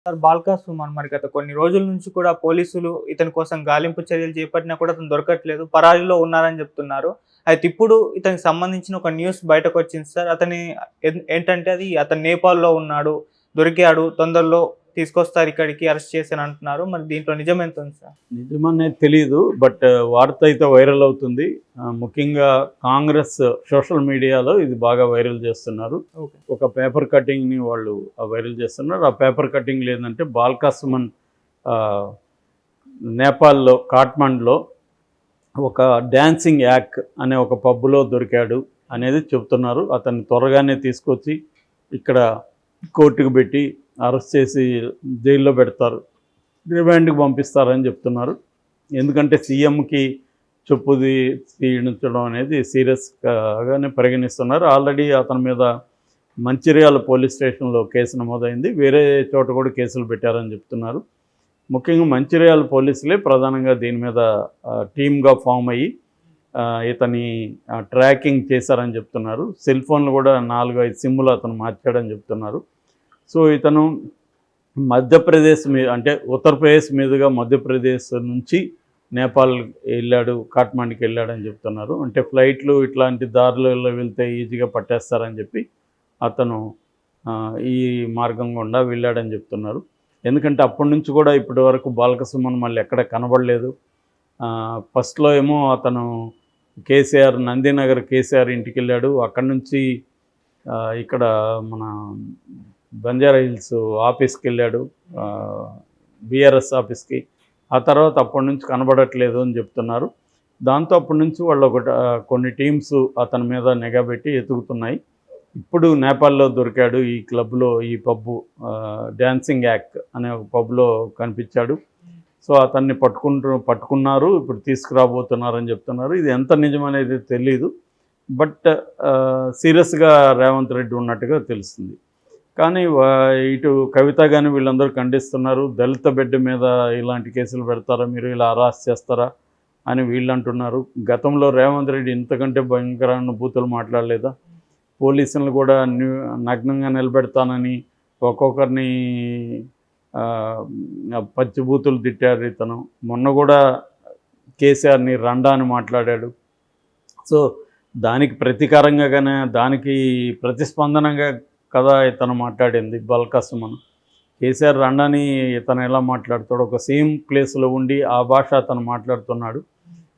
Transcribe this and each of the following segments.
Sir Balka Suman మరి గత కొన్ని రోజుల నుంచి కూడా పోలీసులు ఇతని కోసం గాలింపు చర్యలు చేపట్టినా కూడా అతను దొరకట్లేదు. పరారీలో ఉన్నారని చెప్తున్నారు. అయితే ఇప్పుడు ఇతనికి సంబంధించిన ఒక న్యూస్ బయటకొచ్చింది సార్. అతని ఏంటంటే అది అతను నేపాల్‌లో ఉన్నాడు. దొరికాడు. తొందరలో తీసుకొస్తారు ఇక్కడికి అరెస్ట్ చేసి అని అంటున్నారు. మరి దీంట్లో నిజమెంత ఉంది సార్? నిజమనేది తెలీదు. బట్ వార్త అయితే వైరల్ అవుతుంది. ముఖ్యంగా కాంగ్రెస్ సోషల్ మీడియాలో ఇది బాగా వైరల్ చేస్తున్నారు. ఓకే. ఒక పేపర్ కటింగ్‌ని వాళ్ళు వైరల్ చేస్తున్నారు. ఆ పేపర్ కటింగ్‌లో ఏందంటే బాల్కా సుమన్ నేపాల్‌లో కాఠ్మండ్‌లో ఒక డాన్సింగ్ యాక్ అనే ఒక పబ్‌లో దొరికాడు అనేది చెప్తున్నారు. అతన్ని త్వరగానే తీసుకొచ్చి ఇక్కడ కోర్టుకు పెట్టి అరెస్ట్ చేసి జైల్లో పెడతారు, రిమాండ్కి పంపిస్తారని చెప్తున్నారు. ఎందుకంటే సీఎంకి చెప్పుది తీయించడం అనేది సీరియస్గానే పరిగణిస్తున్నారు. ఆల్రెడీ అతని మీద మంచిర్యాల పోలీస్ స్టేషన్లో కేసు నమోదైంది. వేరే చోట కూడా కేసులు పెట్టారని చెప్తున్నారు. ముఖ్యంగా మంచిర్యాల పోలీసులే ప్రధానంగా దీని మీద టీమ్గా ఫామ్ అయ్యి ఇతని ట్రాకింగ్ చేశారని చెప్తున్నారు. సెల్ ఫోన్లు కూడా 4-5 సిమ్ములు అతను మార్చాడని చెప్తున్నారు. సో ఇతను మధ్యప్రదేశ్ అంటే ఉత్తరప్రదేశ్ మీదుగా మధ్యప్రదేశ్ నుంచి నేపాల్ వెళ్ళాడు, కాఠ్మండ్కి వెళ్ళాడని చెప్తున్నారు. అంటే ఫ్లైట్లు ఇట్లాంటి దారులలో వెళ్తే ఈజీగా పట్టేస్తారని చెప్పి అతను ఈ మార్గం గుండా వెళ్ళాడని చెప్తున్నారు. ఎందుకంటే అప్పటి నుంచి కూడా ఇప్పటి వరకు బాల్క సుమన్ మళ్ళీ ఎక్కడ కనబడలేదు. ఫస్ట్లో ఏమో అతను కేసీఆర్ నందినగర్ కేసీఆర్ ఇంటికి వెళ్ళాడు. అక్కడి నుంచి ఇక్కడ మన బంజారా హిల్స్ ఆఫీస్కి వెళ్ళాడు, బీఆర్ఎస్ ఆఫీస్కి. ఆ తర్వాత అప్పటి నుంచి కనబడట్లేదు అని చెప్తున్నారు. దాంతో అప్పటి నుంచి వాళ్ళు కొన్ని టీమ్స్ అతని మీద నిఘా పెట్టి ఎతుకుతున్నాయి. ఇప్పుడు నేపాల్లో దొరికాడు. ఈ క్లబ్లో, ఈ పబ్బు డాన్సింగ్ యాక్ అనే ఒక పబ్లో కనిపించాడు. సో అతన్ని పట్టుకున్నారు, ఇప్పుడు తీసుకురాబోతున్నారని చెప్తున్నారు. ఇది ఎంత నిజమనేది తెలీదు. బట్ సీరియస్గా రేవంత్ రెడ్డి ఉన్నట్టుగా తెలుస్తుంది. కానీ ఇటు కవిత కానీ వీళ్ళందరూ ఖండిస్తున్నారు. దళిత బిడ్డ మీద ఇలాంటి కేసులు పెడతారా, మీరు ఇలా అరెస్ట్ చేస్తారా అని వీళ్ళు అంటున్నారు. గతంలో రేవంత్ రెడ్డి ఇంతకంటే భయంకరమైన బూతులు మాట్లాడలేదా? పోలీసులను కూడా నగ్నంగా నిలబెడతానని ఒక్కొక్కరిని పచ్చి బూతులు తిట్టారు ఇతను. మొన్న కూడా కేసీఆర్ని రండా అని మాట్లాడాడు. సో దానికి ప్రతీకారంగానే, దానికి ప్రతిస్పందనగా కదా ఇతను మాట్లాడింది బాల్కా సుమన్. కేసీఆర్ రండాని ఇతను ఎలా మాట్లాడతాడు? ఒక సేమ్ ప్లేస్లో ఉండి ఆ భాష అతను మాట్లాడుతున్నాడు.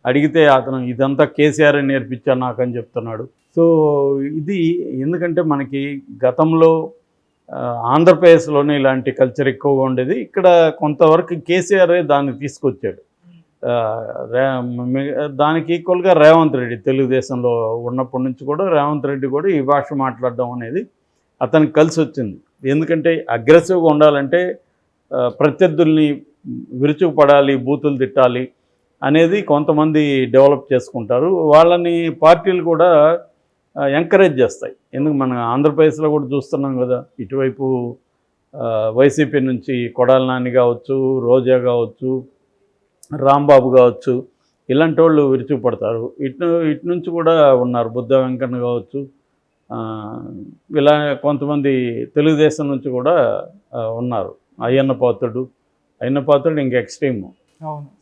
అడిగితే అతను ఇదంతా కేసీఆర్ నేర్పించాను నాకని చెప్తున్నాడు. సో ఇది ఎందుకంటే మనకి గతంలో ఆంధ్రప్రదేశ్లోనే ఇలాంటి కల్చర్ ఎక్కువగా ఉండేది. ఇక్కడ కొంతవరకు కేసీఆరే దాన్ని తీసుకొచ్చాడు. దానికి ఈక్వల్గా రేవంత్ రెడ్డి తెలుగుదేశంలో ఉన్నప్పటి నుంచి కూడా రేవంత్ రెడ్డి కూడా ఈ భాష మాట్లాడడం అనేది అతనికి కలిసి వచ్చింది. ఎందుకంటే అగ్రెసివ్గా ఉండాలంటే ప్రత్యర్థుల్ని విరుచుకుపడాలి, బూతులు తిట్టాలి అనేది కొంతమంది డెవలప్ చేసుకుంటారు. వాళ్ళని పార్టీలు కూడా ఎంకరేజ్ చేస్తాయి. ఎందుకు మన ఆంధ్రప్రదేశ్లో కూడా చూస్తున్నాం కదా, ఇటువైపు వైసీపీ నుంచి కొడాలి నాని కావచ్చు, రోజా కావచ్చు, రాంబాబు కావచ్చు, ఇలాంటి వాళ్ళు విరుచుకుపడతారు. ఇటు నుంచి కూడా ఉన్నారు, బుద్ధ వెంకన్న కావచ్చు, ఇలా కొంతమంది తెలుగుదేశం నుంచి కూడా ఉన్నారు. అయ్యన్న పాత్రుడు ఇంకా ఎక్స్ట్రీము.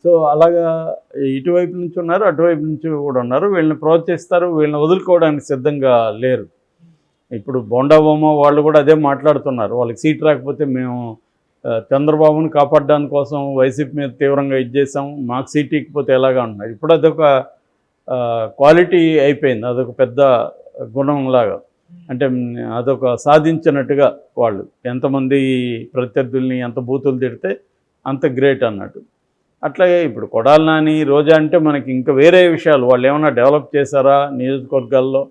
సో అలాగా ఇటువైపు నుంచి ఉన్నారు, అటువైపు నుంచి కూడా ఉన్నారు. వీళ్ళని ప్రోత్సహిస్తారు, వీళ్ళని వదులుకోవడానికి సిద్ధంగా లేరు. ఇప్పుడు బోండా బొమ్మ వాళ్ళు కూడా అదే మాట్లాడుతున్నారు. వాళ్ళకి సీట్ రాకపోతే మేము చంద్రబాబుని కాపాడడానికి కోసం వైసీపీ మీద తీవ్రంగా చేసాం, మాకు సీట్ ఇకపోతే ఎలాగా అంటున్నారు. ఇప్పుడు అదొక క్వాలిటీ అయిపోయింది, అదొక పెద్ద గుణంలాగా. అంటే అదొక సాధించినట్టుగా వాళ్ళు ఎంతమంది ప్రత్యర్థుల్ని ఎంత బూతులు తిడితే అంత గ్రేట్ అన్నట్టు. అట్లాగే ఇప్పుడు కొడాలి నాని, రోజా అంటే మనకి ఇంకా వేరే విషయాలు, వాళ్ళు ఏమైనా డెవలప్ చేశారా నియోజకవర్గాల్లో,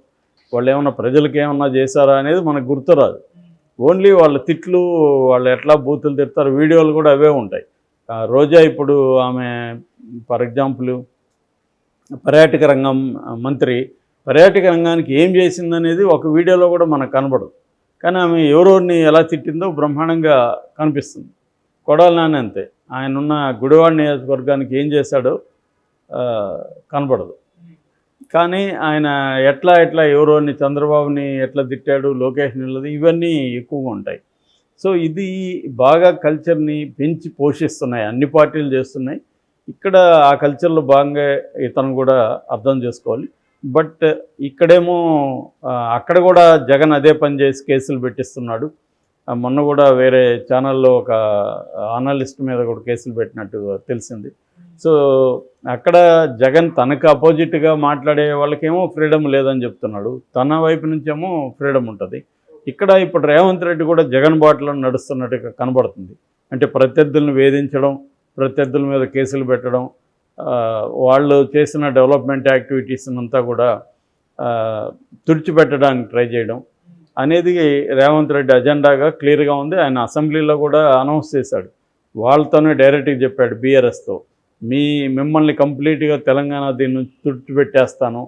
వాళ్ళు ఏమైనా ప్రజలకు ఏమన్నా చేశారా అనేది మనకు గుర్తురాదు. ఓన్లీ వాళ్ళ తిట్లు, వాళ్ళు ఎట్లా బూతులు తిడతారు, వీడియోలు కూడా అవే ఉంటాయి. రోజా ఇప్పుడు ఆమె ఫర్ ఎగ్జాంపుల్ పర్యాటక రంగం మంత్రి, పర్యాటక రంగానికి ఏం చేసిందనేది ఒక వీడియోలో కూడా మనకు కనబడదు. కానీ ఆమె ఎవరోని ఎలా తిట్టిందో బ్రహ్మాండంగా కనిపిస్తుంది. కొడాలి నాని అంతే, ఆయన ఉన్న గుడివాడ నియోజకవర్గానికి ఏం చేశాడో కనబడదు. కానీ ఆయన ఎట్లా ఎవరోని చంద్రబాబుని ఎట్లా తిట్టాడు, లోకేష్ నిల్లది, ఇవన్నీ ఎక్కువగా ఉంటాయి. సో ఇది బాగా కల్చర్ని పెంచి పోషిస్తున్నాయి, అన్ని పార్టీలు చేస్తున్నాయి. ఇక్కడ ఆ కల్చర్లో భాగంగా ఇతను కూడా అర్థం చేసుకోవాలి. బట్ ఇక్కడేమో అక్కడ కూడా జగన్ అదే పని చేసి కేసులు పెట్టిస్తున్నాడు. మొన్న కూడా వేరే ఛానల్లో ఒక అనలిస్ట్ మీద కూడా కేసులు పెట్టినట్టు తెలిసింది. సో అక్కడ జగన్ తనకు అపోజిట్గా మాట్లాడే వాళ్ళకేమో ఫ్రీడమ్ లేదని చెప్తున్నాడు, తన వైపు నుంచేమో ఫ్రీడమ్ ఉంటుంది. ఇక్కడ ఇప్పుడు రేవంత్ రెడ్డి కూడా జగన్ బాటలో నడుస్తున్నట్టుగా కనబడుతుంది. అంటే ప్రత్యర్థులను వేధించడం, ప్రత్యర్థుల మీద కేసులు పెట్టడం, వాళ్ళు చేసిన డెవలప్మెంట్ యాక్టివిటీస్ అంతా కూడా తుడిచిపెట్టడానికి ట్రై చేయడం అనేది రేవంత్ రెడ్డి అజెండాగా క్లియర్గా ఉంది. ఆయన అసెంబ్లీలో కూడా అనౌన్స్ చేశాడు, వాళ్ళతోనే డైరెక్ట్గా చెప్పాడు బీఆర్ఎస్తో, మిమ్మల్ని కంప్లీట్గా తెలంగాణ దీని నుంచి తుడిచిపెట్టేస్తాను,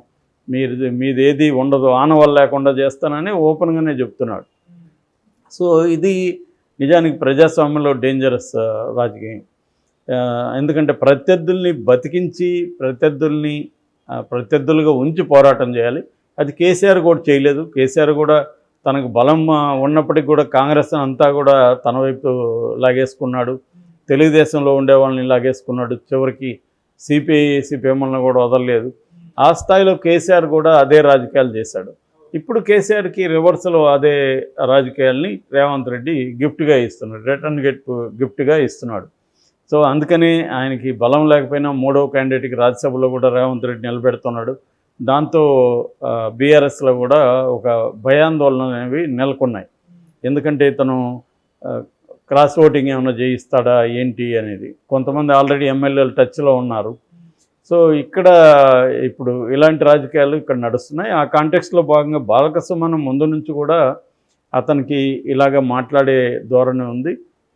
మీది ఏది ఉండదు, ఆనవాళ్ళు లేకుండా చేస్తానని ఓపెన్గానే చెప్తున్నాడు. సో ఇది నిజానికి ప్రజాస్వామ్యంలో డేంజరస్ రాజకీయం. ఎందుకంటే ప్రత్యర్థుల్ని బతికించి ప్రత్యర్థులుగా ఉంచి పోరాటం చేయాలి. అది కేసీఆర్ కూడా చేయలేదు. కేసీఆర్ కూడా తనకు బలం ఉన్నప్పటికీ కూడా కాంగ్రెస్ అంతా కూడా తన వైపు లాగేసుకున్నాడు, తెలుగుదేశంలో ఉండే వాళ్ళని లాగేసుకున్నాడు, చివరికి సిపిఎంలను కూడా వదలలేదు. ఆ స్థాయిలో కేసీఆర్ కూడా అదే రాజకీయాలు చేశాడు. ఇప్పుడు కేసీఆర్కి రివర్సల్ అదే రాజకీయాల్ని రేవంత్ రెడ్డి గిఫ్ట్గా ఇస్తున్నాడు, రిటర్న్ గిఫ్ట్గా ఇస్తున్నాడు. సో అందుకని ఆయనకి బలం లేకపోయినా మూడవ క్యాండిడేట్కి రాజ్యసభలో కూడా రేవంత్ రెడ్డి నిలబెడుతున్నాడు. దాంతో బీఆర్ఎస్లో కూడా ఒక భయాందోళన అనేవి నెలకొన్నాయి. ఎందుకంటే ఇతను క్రాస్ ఓటింగ్ ఏమైనా చేయిస్తాడా ఏంటి అనేది. కొంతమంది ఆల్రెడీ ఎమ్మెల్యేలు టచ్లో ఉన్నారు. సో ఇక్కడ ఇప్పుడు ఇలాంటి రాజకీయాలు ఇక్కడ నడుస్తున్నాయి. ఆ కాంటెక్స్లో భాగంగా బాలకసుమన్ ముందు నుంచి కూడా అతనికి ఇలాగ మాట్లాడే ధోరణి ఉంది.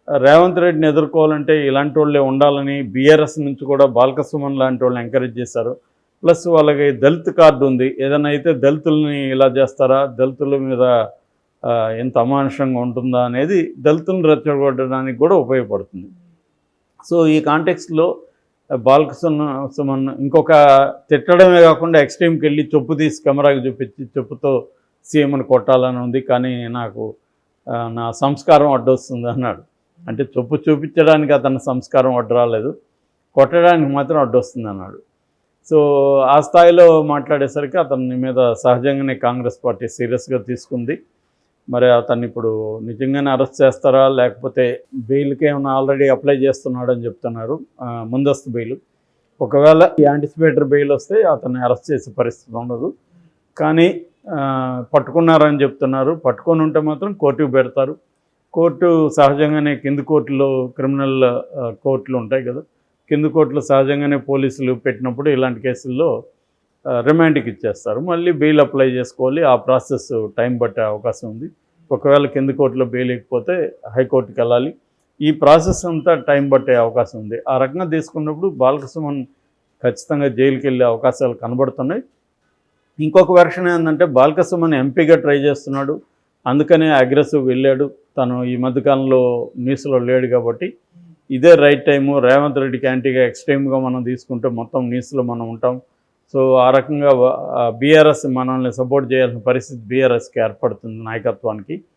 రేవంత్ రెడ్డిని ఎదుర్కోవాలంటే ఇలాంటి వాళ్ళే ఉండాలని బీఆర్ఎస్ నుంచి కూడా బాలకసుమన్ లాంటి వాళ్ళని ఎంకరేజ్ చేశారు. ప్లస్ వాళ్ళకి దళిత్ కార్డు ఉంది, ఏదైనా అయితే దళితుల్ని ఇలా చేస్తారా, దళితుల మీద ఎంత అమానుషంగా ఉంటుందా అనేది దళితులను రెచ్చగొట్టడానికి కూడా ఉపయోగపడుతుంది. సో ఈ కాంటెక్స్లో బాలకసుమన్ ఇంకొక తిట్టడమే కాకుండా ఎక్స్ట్రీమ్కి వెళ్ళి చెప్పు తీసి కెమెరాకి చూపించి చెప్పుతో సీఎంని కొట్టాలని ఉంది, కానీ నాకు నా సంస్కారం అడ్డొస్తుంది అన్నాడు. అంటే చెప్పు చూపించడానికి అతని సంస్కారం అడ్డు రాలేదు, కొట్టడానికి మాత్రం అడ్డొస్తుంది అన్నాడు. సో ఆ స్థాయిలో మాట్లాడేసరికి అతని మీద సహజంగానే కాంగ్రెస్ పార్టీ సీరియస్గా తీసుకుంది. మరి అతన్ని ఇప్పుడు నిజంగానే అరెస్ట్ చేస్తారా, లేకపోతే బెయిల్కి ఏమైనా ఆల్రెడీ అప్లై చేస్తున్నాడని చెప్తున్నారు, ముందస్తు బెయిల్. ఒకవేళ ఈ యాంటిసిపేటరీ బెయిల్ వస్తే అతన్ని అరెస్ట్ చేసే పరిస్థితి ఉండదు. కానీ పట్టుకున్నారని చెప్తున్నారు. పట్టుకొని ఉంటే మాత్రం కోర్టుకు పెడతారు. కోర్టు సహజంగానే కింది కోర్టులో క్రిమినల్ కోర్టులు ఉంటాయి కదా, కింది కోర్టులో సహజంగానే పోలీసులు పెట్టినప్పుడు ఇలాంటి కేసుల్లో రిమాండ్కి ఇచ్చేస్తారు. మళ్ళీ బెయిల్ అప్లై చేసుకోవాలి. ఆ ప్రాసెస్ టైం పట్టే అవకాశం ఉంది. ఒకవేళ కింది కోర్టులో బెయిల్ ఇవ్వకపోతే హైకోర్టుకి వెళ్ళాలి. ఈ ప్రాసెస్ అంతా టైం పట్టే అవకాశం ఉంది. ఆ రకంగా తీసుకున్నప్పుడు బాలకసుమన్ ఖచ్చితంగా జైలుకి వెళ్ళే అవకాశాలు కనబడుతున్నాయి. ఇంకొక వెర్షన్ ఏంటంటే బాలకసుమన్ ఎంపీగా ట్రై చేస్తున్నాడు, అందుకనే అగ్రెసివ్ వెళ్ళాడు. తను ఈ మధ్యకాలంలో న్యూస్లో లేడు కాబట్టి ఇదే రైట్ టైము. రేవంత్ రెడ్డికి యాంటీగా ఎక్స్ట్రీమ్గా మనం తీసుకుంటే మొత్తం న్యూస్లో మనం ఉంటాం. సో ఆ రకంగా బీఆర్ఎస్ మనల్ని సపోర్ట్ చేయాల్సిన పరిస్థితి బీఆర్ఎస్కి ఏర్పడుతుంది నాయకత్వానికి.